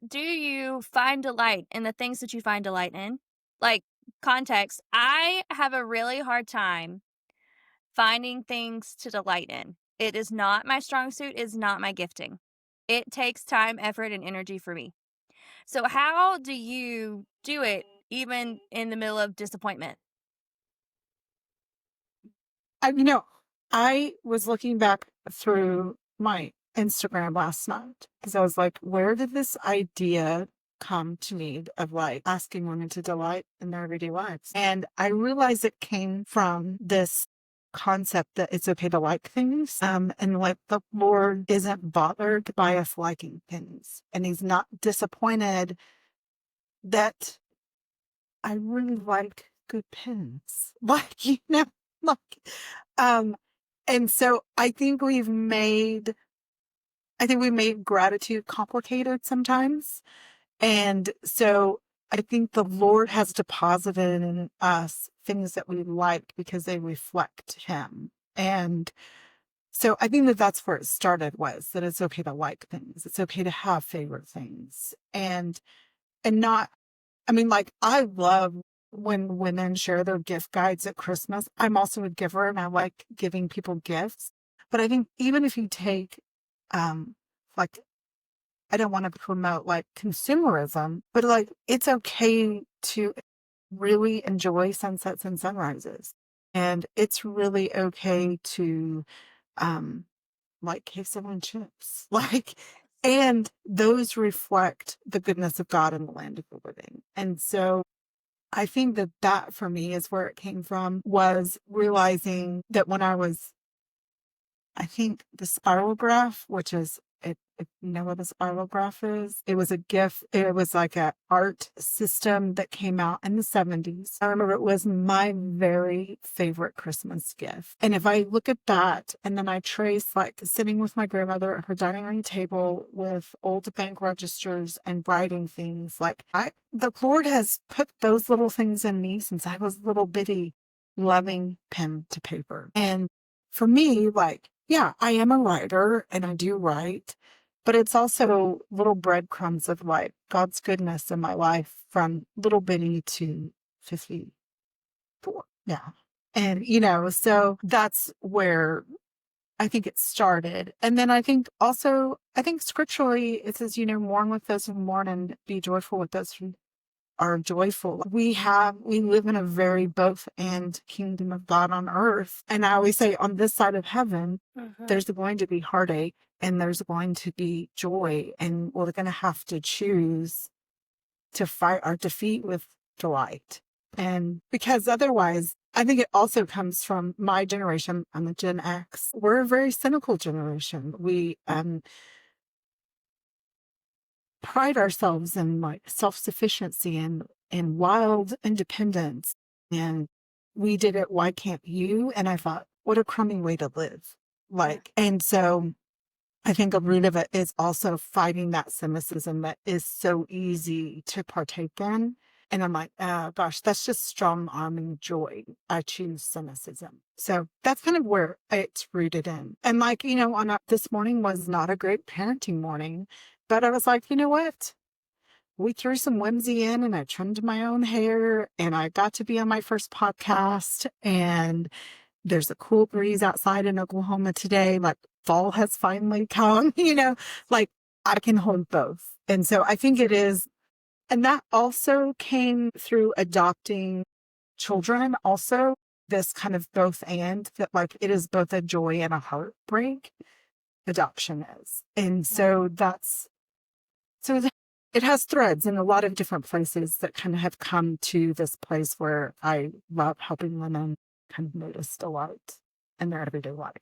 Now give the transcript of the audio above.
do you find delight in the things that you find delight in? Like, context, I have a really hard time finding things to delight in. It is not my strong suit, is not my gifting. It takes time, effort, and energy for me. So how do you do it even in the middle of disappointment? I, I was looking back through my Instagram last night because I was like, where did this idea come to me of like asking women to delight in their everyday lives? And I realized it came from this concept that it's okay to like things. And like the Lord isn't bothered by us liking things. And he's not disappointed that I really like good pens. Like, like, um, and so I think we made gratitude complicated sometimes. And so I think the Lord has deposited in us things that we like because they reflect him. And so I think that that's where it started, was that it's okay to like things. It's okay to have favorite things and not, I mean, like, I love when women share their gift guides at Christmas. I'm also a giver and I like giving people gifts. But I think even if you take, like, I don't want to promote like consumerism, but like, it's okay to really enjoy sunsets and sunrises. And it's really okay to, um, like queso and chips. Like, and those reflect the goodness of God in the land of the living. And so I think that that for me is where it came from, was realizing that when I was, I think the spirograph, which is, if you know what a spirograph is, it was a gift. It was like a art system that came out in the 70s. I remember it was my very favorite Christmas gift. And if I look at that and then I trace like sitting with my grandmother at her dining room table with old bank registers and writing things, like the Lord has put those little things in me since I was little bitty, loving pen to paper. And for me, like, yeah, I am a writer and I do write, but it's also little breadcrumbs of like God's goodness in my life from little bitty to 54. Yeah. And, so that's where I think it started. And then I think also, I think scripturally it says, mourn with those who mourn and be joyful with those who are joyful. We live in a very both and kingdom of God on earth. And I always say on this side of heaven, Mhm. there's going to be heartache and there's going to be joy. And we're going to have to choose to fight our defeat with delight. And because otherwise, I think it also comes from my generation. I'm a Gen X. We're a very cynical generation. We, pride ourselves in like self-sufficiency and wild independence. And we did it, why can't you? And I thought, what a crummy way to live. Like, and so I think a root of it is also fighting that cynicism that is so easy to partake in. And I'm like, oh gosh, that's just strong arming joy. I choose cynicism. So that's kind of where it's rooted in. And like, this morning was not a great parenting morning, but I was like, you know what? We threw some whimsy in and I trimmed my own hair and I got to be on my first podcast and there's a cool breeze outside in Oklahoma today. Like fall has finally come, like I can hold both. And so I think it is. And that also came through adopting children. Also, this kind of both and that like it is both a joy and a heartbreak. Adoption is. And so it has threads in a lot of different places that kind of have come to this place where I love helping women kind of notice delight in their everyday life.